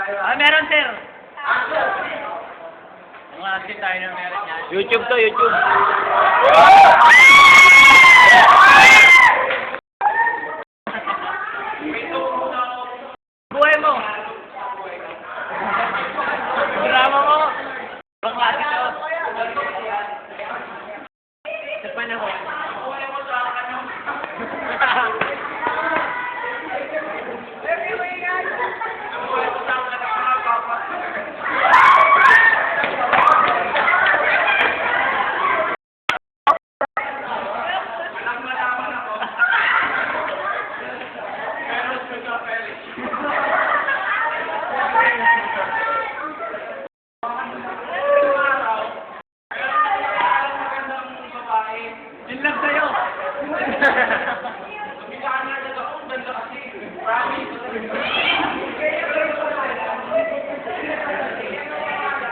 Meron, sir. Ang asin tayo na meron yan. YouTube to, YouTube. Buhay mo. Drama mo. Ang asin to. Sa panahon. In love sa'yo.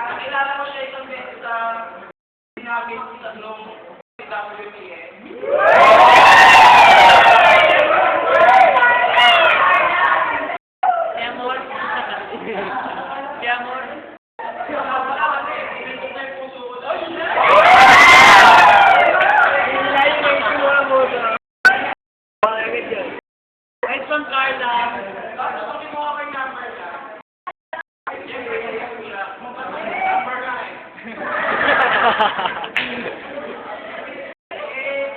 Nakilala ko siya isang beses sa sinabi sa long WPN. Si Amor. Si Amor. Ay, son Carla. Tapos kung mo ako yung number niya, siyempre, number ka eh.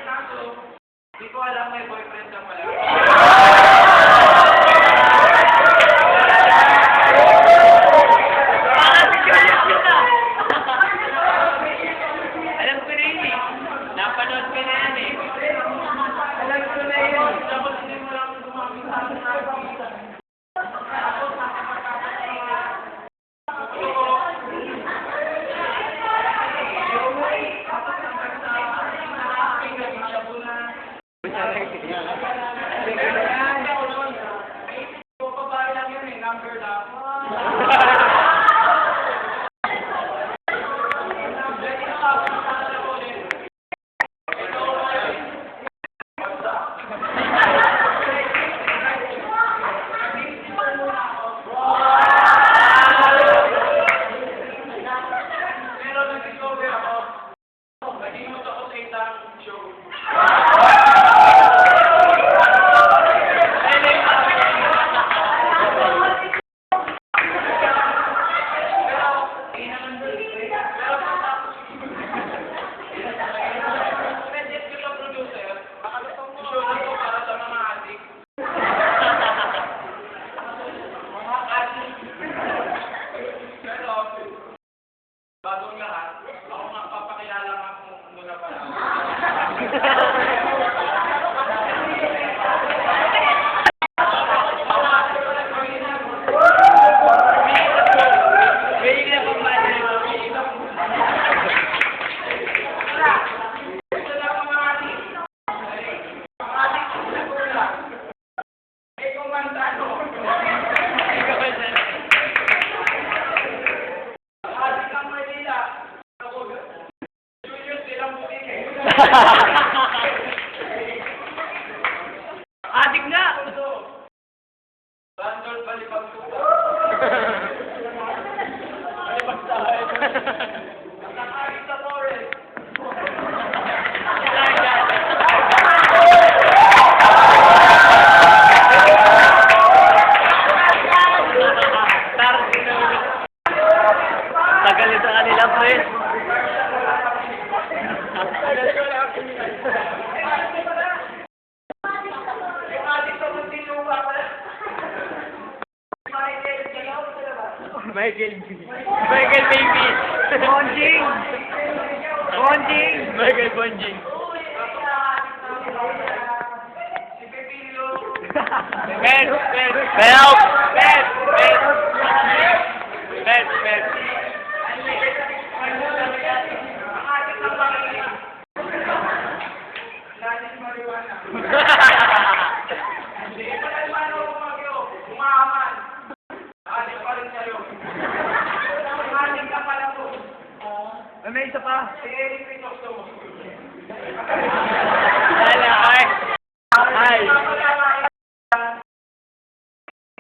Kaso, di ko alam may boyfriend ka pala. Alam ko na yun eh. Napanood ko na yan eh. Alam ko na yun. Tapos hindi mo lang gumamit sa akin na number lang. Pero nag-discover ako, naging ako sa isang show. Bagong lahat, ako nga papakilala nga muna pala. Pwede na pang bali. Ito lang mga ating. Mga ating sinagula. Eh kung mantano. Ating ang Manila. Junior silang butik eh. Adik nga! Landlord balibag tuta. Nakakain sa forest. Tagal ito kanila, friend. Yung ating sa Muntinlupa pala. Michael baby. Bonjing. Michael Bonjing. Si Pepilio. Help! Ang ating ang Panginoon. Lagi si Marijuana. Hindi pa tayo paano kumagyo. Umaman. Ating pa rin sa'yo. Ating ka pala po. May isa pa. Si Eric Crisostomo. Hi.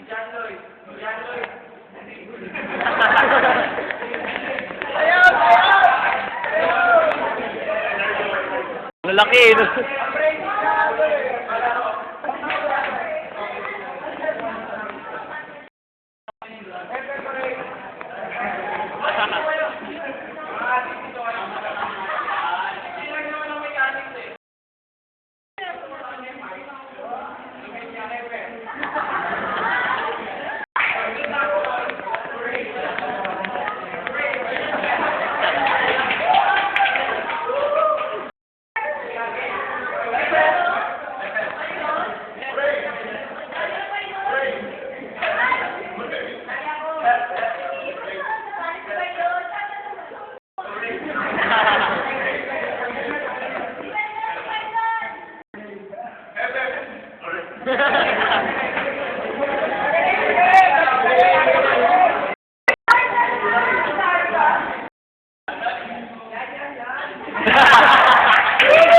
John Lloyd. Malaki, no?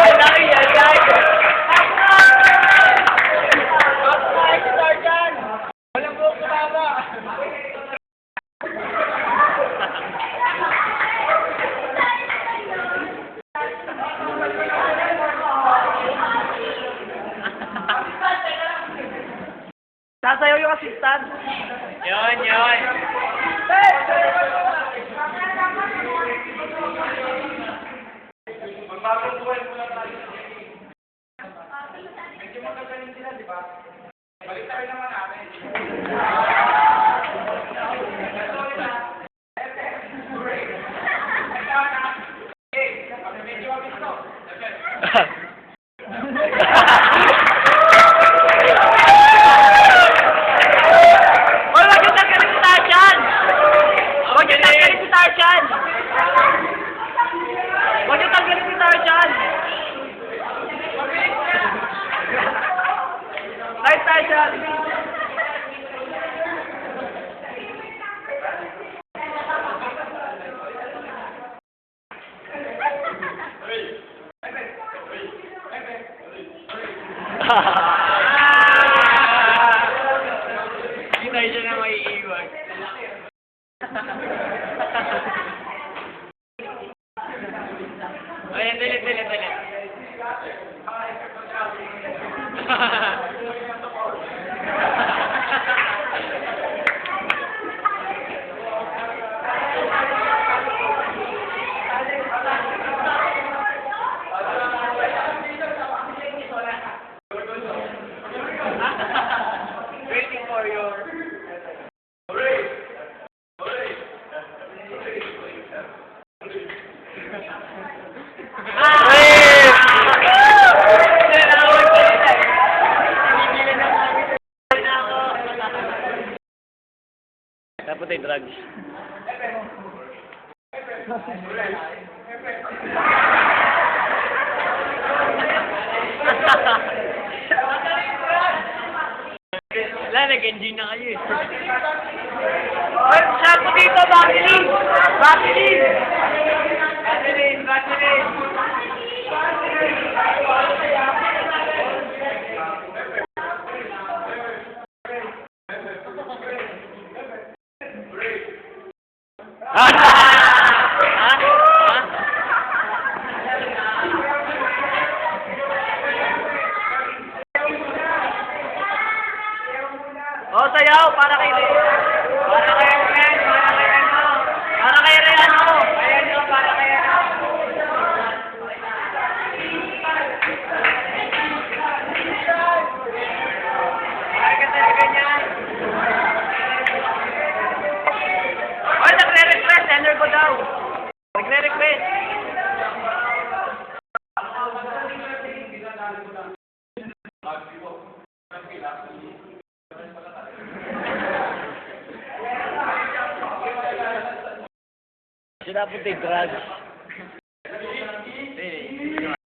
Ang laki yan, guys! Walang buhok sa baba. Sasayaw yung assistant. Yun, yun. Magbagong buhay muna tayo. Medyo magagaling sila, di ba? Balik tayo naman natin. Medyo mabisto. Wala yung tanggalin si Tarzan! Huwag yung tanggalin si Tarzan! Huwag yung tanggalin si Tarzan! Ay, Tarzan! Hindi tayo siya na maiiwan. Ayan, dilit. Waiting for your... Dapat ay drugs. Wala, nag-enjoy na kayo eh. Ay, sapo dito, Vaseline! Vaseline! Oh, sayaw para kay Reyano. Para kay Reyano. Para kay Reyano. Para kay Reyano. Ay, ka talaga niyan. Ay, nagre-request. Sender ko daw. Nagre-request. Sila po tayo drugs.